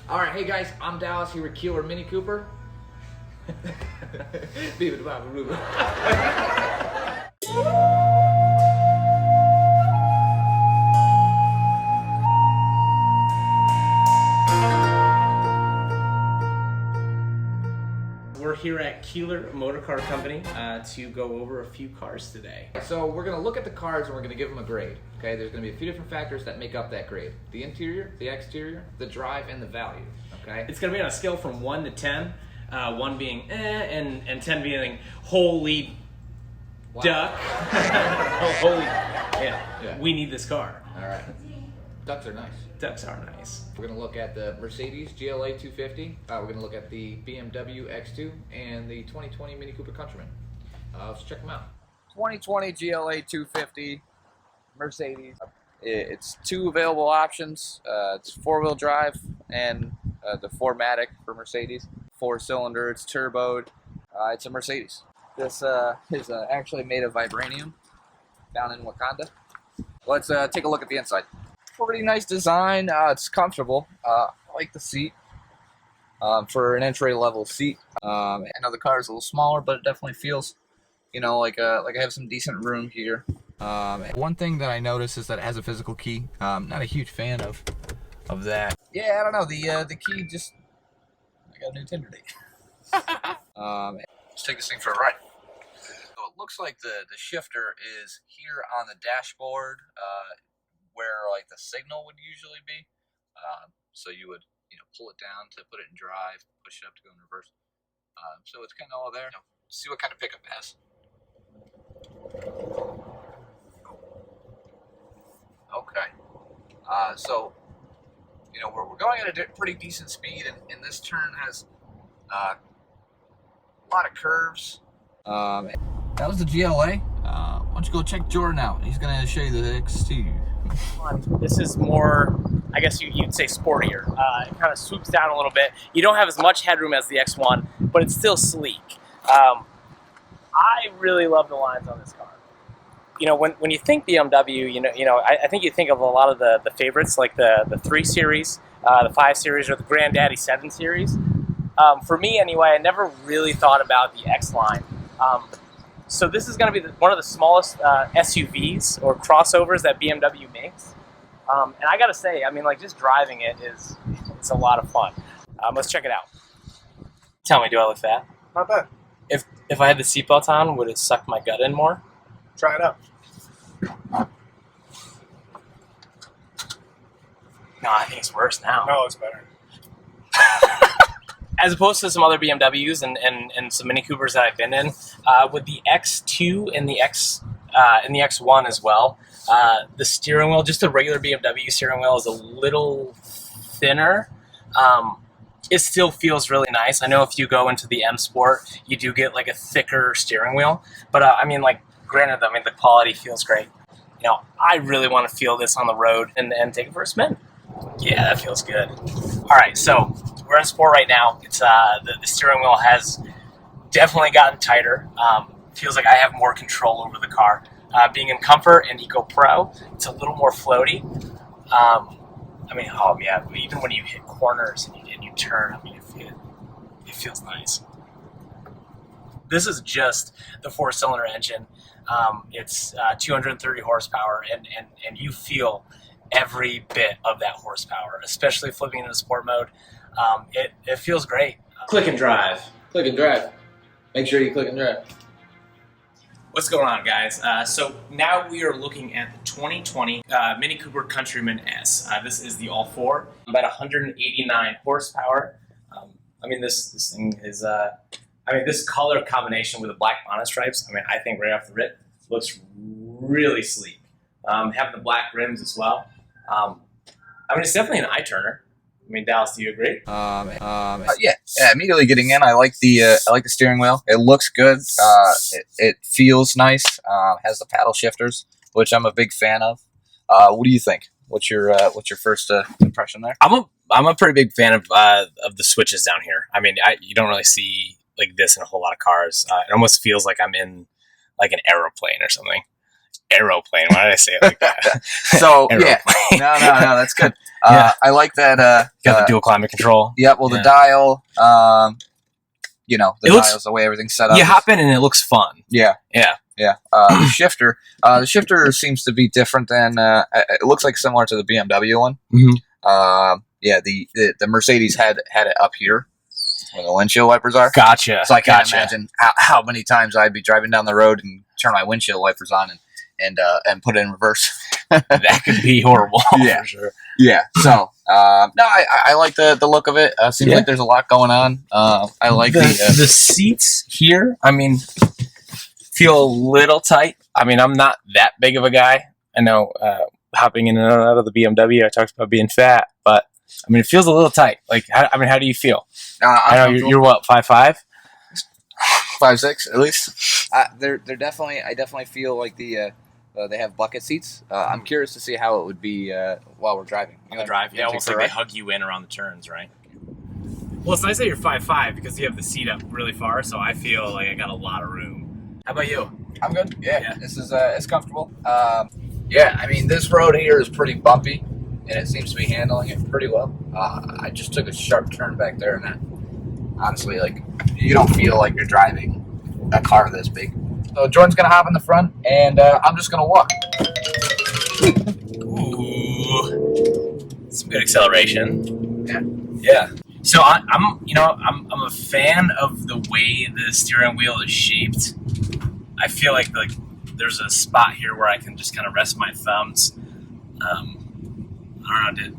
All right, hey guys, I'm Dallas here with Keeler Mini Cooper. We're here at Keeler Motor Car Company to go over a few cars today. So we're gonna look at the cars and we're gonna give them a grade. Okay, there's gonna be a few different factors that make up that grade: the interior, the exterior, the drive, and the value. Okay, it's gonna be on a scale from 1 to 10. 1 being and 10 being holy duck. Holy, yeah. We need this car. All right, ducks are nice. Ducks are nice. We're gonna look at the Mercedes GLA 250. We're gonna look at the BMW X2 and the 2020 Mini Cooper Countryman. Let's check them out. 2020 GLA 250 Mercedes. It's two available options. It's four-wheel drive and the 4MATIC for Mercedes. 4-cylinder. It's turboed. It's a Mercedes. This is actually made of vibranium down in Wakanda. Let's take a look at the inside. Pretty nice design. It's comfortable. I like the seat for an entry-level seat. I know the car is a little smaller, but it definitely feels, you know, like I have some decent room here. One thing that I noticed is that it has a physical key. Not a huge fan of that. Yeah, I don't know. The key just, I got a new Tinder date. Let's take this thing for a ride. So it looks like the shifter is here on the dashboard. Where like the signal would usually be, so you would pull it down to put it in drive, push it up to go in reverse. So it's kind of all there. See what kind of pickup it has. Okay, so we're going at a pretty decent speed, and this turn has a lot of curves. That was the GLA. Why don't you go check Jordan out? He's gonna show you the X2. This is more, I guess you'd say, sportier. It kind of swoops down a little bit. You don't have as much headroom as the X1, but it's still sleek. I really love the lines on this car. When you think BMW, I think you think of a lot of the favorites, like the 3 Series, the 5 Series, or the Granddaddy 7 Series. For me, anyway, I never really thought about the X line. So this is going to be one of the smallest SUVs or crossovers that BMW makes. And I got to say, I mean, like, just driving it's a lot of fun. Let's check it out. Tell me, do I look fat? Not bad. If I had the seatbelt on, would it suck my gut in more? Try it out. No, I think it's worse now. No, it's better. As opposed to some other BMWs and some Mini Coopers that I've been in, with the X2 and the X1 as well, the steering wheel, just the regular BMW steering wheel, is a little thinner. It still feels really nice. I know if you go into the M Sport, you do get like a thicker steering wheel, but I mean, like, granted, I mean, the quality feels great. I really want to feel this on the road and take it for a spin. Yeah, that feels good. All right, so we're in Sport right now. It's the steering wheel has definitely gotten tighter. Feels like I have more control over the car. Being in Comfort and Eco Pro, it's a little more floaty. I mean, oh yeah, even when you hit corners and you turn, I mean, it feels nice. This is just the 4-cylinder engine. It's 230 horsepower, and you feel every bit of that horsepower, especially flipping into sport mode. It feels great. Click and drive. Click and drive. Make sure you click and drive. What's going on, guys? So now we are looking at the 2020 Mini Cooper Countryman-S. This is the All4, about 189 horsepower. I mean, this thing is, this color combination with the black bonnet stripes, I mean, I think right off the rip, looks really sleek. Having the black rims as well. I mean, it's definitely an eye-turner. I mean, Dallas, do you agree? Yeah. Immediately getting in, I like the steering wheel. It looks good. It feels nice. Has the paddle shifters, which I'm a big fan of. What do you think? What's your first impression there? I'm a pretty big fan of the switches down here. I mean, you don't really see like this in a whole lot of cars. It almost feels like I'm in like an aeroplane or something. aeroplane. Why did I say it like that? So Aeroplane. no, that's good. Yeah. I like that. Got the dual climate control. Yeah, well, the dial. You know, the dial's the way everything's set up. You hop in and it looks fun. Yeah. Yeah. The shifter. The shifter seems to be different than. It looks like similar to the BMW one. Mm-hmm. Yeah. The Mercedes had it up here where the windshield wipers are. Gotcha. So I can't imagine how many times I'd be driving down the road and turn my windshield wipers on and put it in reverse. That could be horrible. Yeah. For sure. Yeah. So no, I like the look of it. Seems like there's a lot going on. I like the seats here. I mean, feel a little tight. I mean, I'm not that big of a guy. I know hopping in and out of the BMW, I talked about being fat, but I mean, it feels a little tight. Like, how do you feel? I know you're what, 5'5"? 5'6" at least. They're definitely. I definitely feel like they have bucket seats. I'm curious to see how it would be while we're driving. On the drive, yeah, almost like they hug you in around the turns, right? Well, it's nice that you're 5'5" because you have the seat up really far, so I feel like I got a lot of room. How about you? I'm good. Yeah. This is it's comfortable. Yeah, I mean, this road here is pretty bumpy, and it seems to be handling it pretty well. I just took a sharp turn back there, and honestly, like, you don't feel like you're driving a car this big. So Jordan's gonna hop in the front, and I'm just gonna walk. Ooh, some good acceleration. Yeah. So I'm a fan of the way the steering wheel is shaped. I feel like there's a spot here where I can just kind of rest my thumbs. I don't know.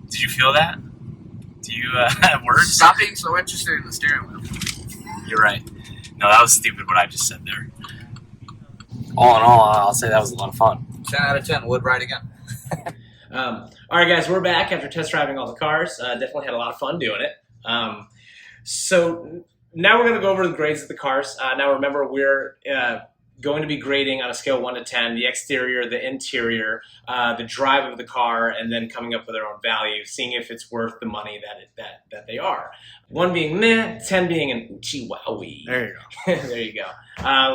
Did you feel that? Do you have words? Stop being so interested in the steering wheel. You're right. No, that was stupid what I just said there. All in all, I'll say that was a lot of fun. 10 out of 10. Would ride again. All right, guys, we're back after test driving all the cars. Definitely had a lot of fun doing it. So now we're going to go over the grades of the cars. Now remember, we're going to be grading on a scale of 1 to 10, the exterior, the interior, the drive of the car, and then coming up with our own value, seeing if it's worth the money that they are. 1 being meh, 10 being an oochie wowie. There you go. There you go.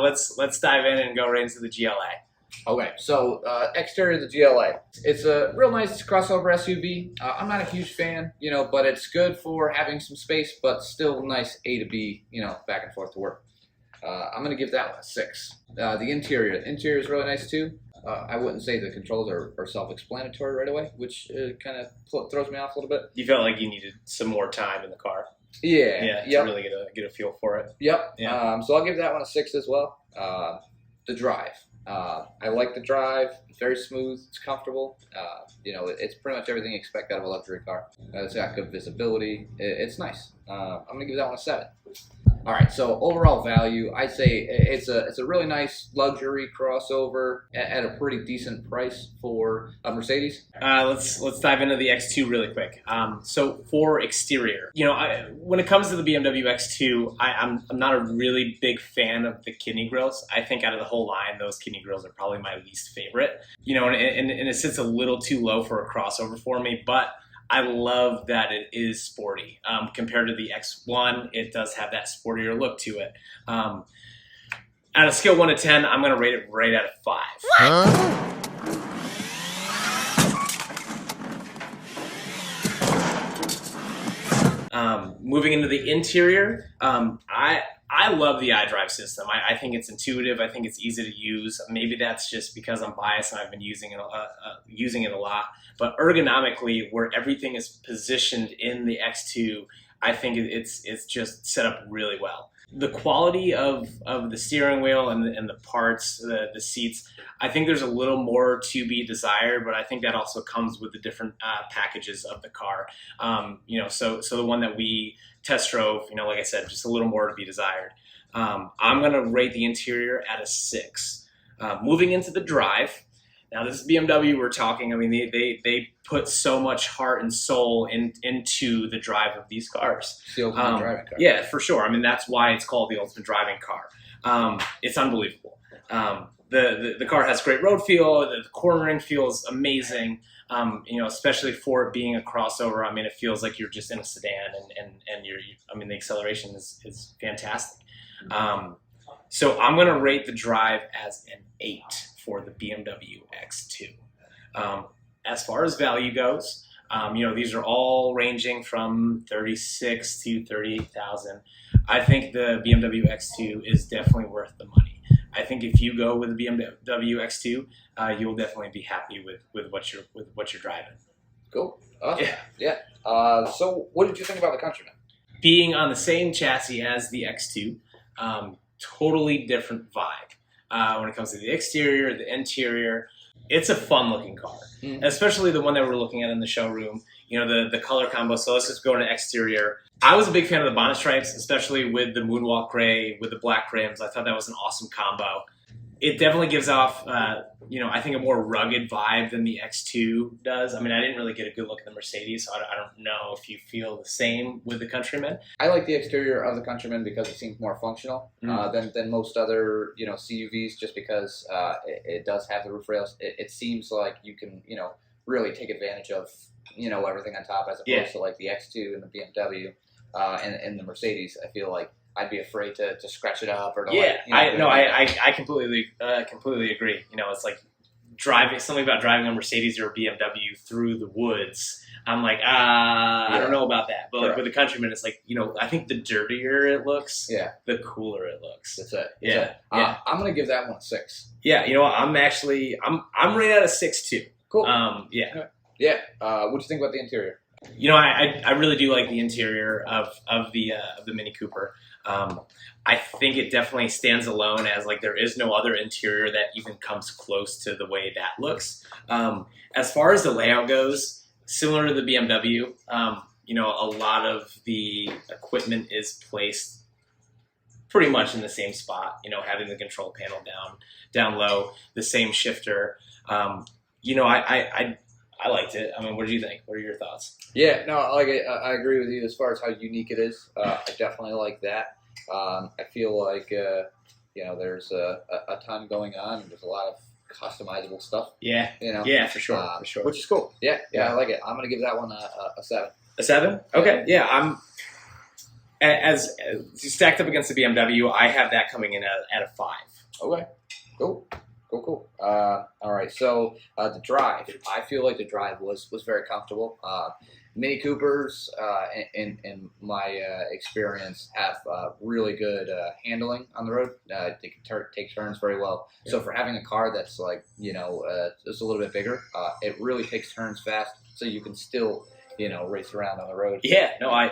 Let's dive in and go right into the GLA. Okay, so exterior of the GLA. It's a real nice crossover SUV. I'm not a huge fan, but it's good for having some space, but still nice A to B, back and forth to work. I'm going to give that one a 6. The interior is really nice too. I wouldn't say the controls are self-explanatory right away, which kind of throws me off a little bit. You felt like you needed some more time in the car. Yeah. To really get a feel for it. Yep. Yeah. So I'll give that one a 6 as well. The drive. I like the drive. It's very smooth. It's comfortable. It's pretty much everything you expect out of a luxury car. It's got good visibility. It's nice. I'm gonna give that one a 7. All right. So overall value, I'd say it's a really nice luxury crossover at a pretty decent price for a Mercedes. Let's dive into the X2 really quick. So for exterior, when it comes to the BMW X2, I'm not a really big fan of the kidney grills. I think out of the whole line, those kidney grills are probably my least favorite. And it sits a little too low for a crossover for me, but I love that it is sporty. Compared to the X1, it does have that sportier look to it. At a scale 1 to 10, I'm going to rate it right at a 5. Huh? Moving into the interior, I love the Idrive system. I think it's intuitive. I think it's easy to use. Maybe that's just because I'm biased and I've been using it a lot. But ergonomically, where everything is positioned in the X2, I think it's just set up really well. The quality of the steering wheel and the parts, the seats, I think there's a little more to be desired, but I think that also comes with the different packages of the car. So the one that we test drove, like I said, just a little more to be desired. I'm going to rate the interior at a 6. Moving into the drive. Now, this is BMW we're talking. I mean, they put so much heart and soul into the drive of these cars. The ultimate driving car. Yeah, for sure. I mean, that's why it's called the ultimate driving car. It's unbelievable. The car has great road feel. The cornering feels amazing. Especially for it being a crossover. I mean, it feels like you're just in a sedan, and the acceleration is fantastic. So I'm going to rate the drive as an 8. for the BMW X2. As far as value goes, these are all ranging from 36 to 38,000. I think the BMW X2 is definitely worth the money. I think if you go with the BMW X2, you'll definitely be happy with what you're driving. Cool. Awesome. Yeah. So what did you think about the Countryman? Being on the same chassis as the X2, totally different vibe. When it comes to the exterior, the interior, it's a fun looking car, especially the one that we're looking at in the showroom, the color combo. So let's just go to exterior. I was a big fan of the bonnet stripes, especially with the moonwalk gray, with the black rims. I thought that was an awesome combo. It definitely gives off, I think a more rugged vibe than the X2 does. I mean, I didn't really get a good look at the Mercedes, so I don't know if you feel the same with the Countryman. I like the exterior of the Countryman because it seems more functional than most other, CUVs, just because it does have the roof rails. It seems like you can, really take advantage of, everything on top as opposed to like the X2 and the BMW and the Mercedes. I feel like I'd be afraid to scratch it up or to I completely agree. It's like something about driving a Mercedes or a BMW through the woods. I'm like, I don't know about that. But like with the Countryman, it's like, I think the dirtier it looks, the cooler it looks. That's it. I'm gonna give that one a 6. Yeah, I'm right at a 6 too. Cool. What do you think about the interior? I really do like the interior of the Mini Cooper. I think it definitely stands alone as like there is no other interior that even comes close to the way that looks. As far as the layout goes, similar to the BMW, a lot of the equipment is placed pretty much in the same spot. Having the control panel down low, the same shifter. I liked it. I mean, what did you think? What are your thoughts? Yeah, no, I like it. I agree with you as far as how unique it is. I definitely like that. I feel like, there's a ton going on. And there's a lot of customizable stuff. Yeah. Yeah, for sure. Which is cool. Yeah, I like it. I'm going to give that one a 7. A 7? Okay. Yeah, I'm as stacked up against the BMW, I have that coming in at a 5. Okay. Cool. All right, so the drive. I feel like the drive was very comfortable. Mini Coopers, in my experience, have really good handling on the road. They can take turns very well. Yeah. So for having a car that's like, just a little bit bigger, it really takes turns fast, so you can still, race around on the road. Yeah, no, I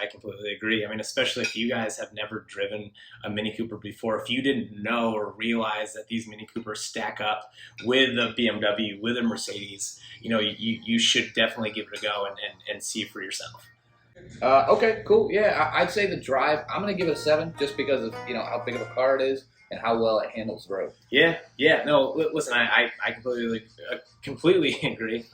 completely agree. I mean, especially if you guys have never driven a Mini Cooper before, if you didn't know or realize that these Mini Coopers stack up with a BMW, with a Mercedes, you should definitely give it a go and see for yourself. Okay, cool. Yeah, I'd say the drive, I'm going to give it a 7 just because of, how big of a car it is and how well it handles the road. Yeah. No, listen, I completely agree.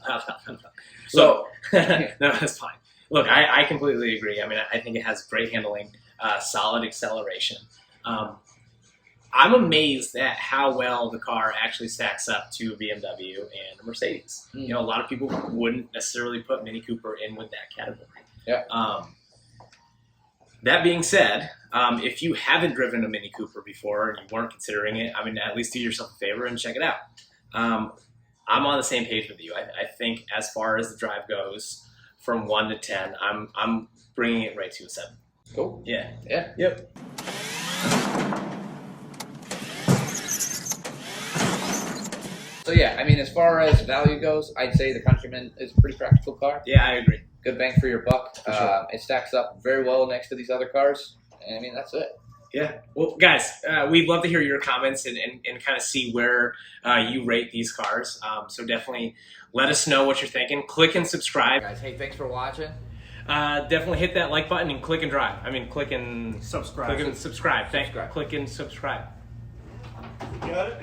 So, no, that's fine. Look, I completely agree. I mean, I think it has great handling, solid acceleration. I'm amazed at how well the car actually stacks up to a BMW and a Mercedes. A lot of people wouldn't necessarily put Mini Cooper in with that category. Yeah. That being said, if you haven't driven a Mini Cooper before and you weren't considering it, I mean, at least do yourself a favor and check it out. I'm on the same page with you. I think as far as the drive goes, from 1 to 10, I'm bringing it right to a 7. Cool. Yeah. Yep. So yeah, I mean, as far as value goes, I'd say the Countryman is a pretty practical car. Yeah, I agree. Good bang for your buck. For sure. It stacks up very well next to these other cars. I mean, that's it. Yeah. Well, guys, we'd love to hear your comments and kind of see where you rate these cars. So definitely let us know what you're thinking. Click and subscribe. Guys, hey, thanks for watching. Definitely hit that like button and click and drive. I mean, click and subscribe. Click and subscribe. Click and subscribe. You got it?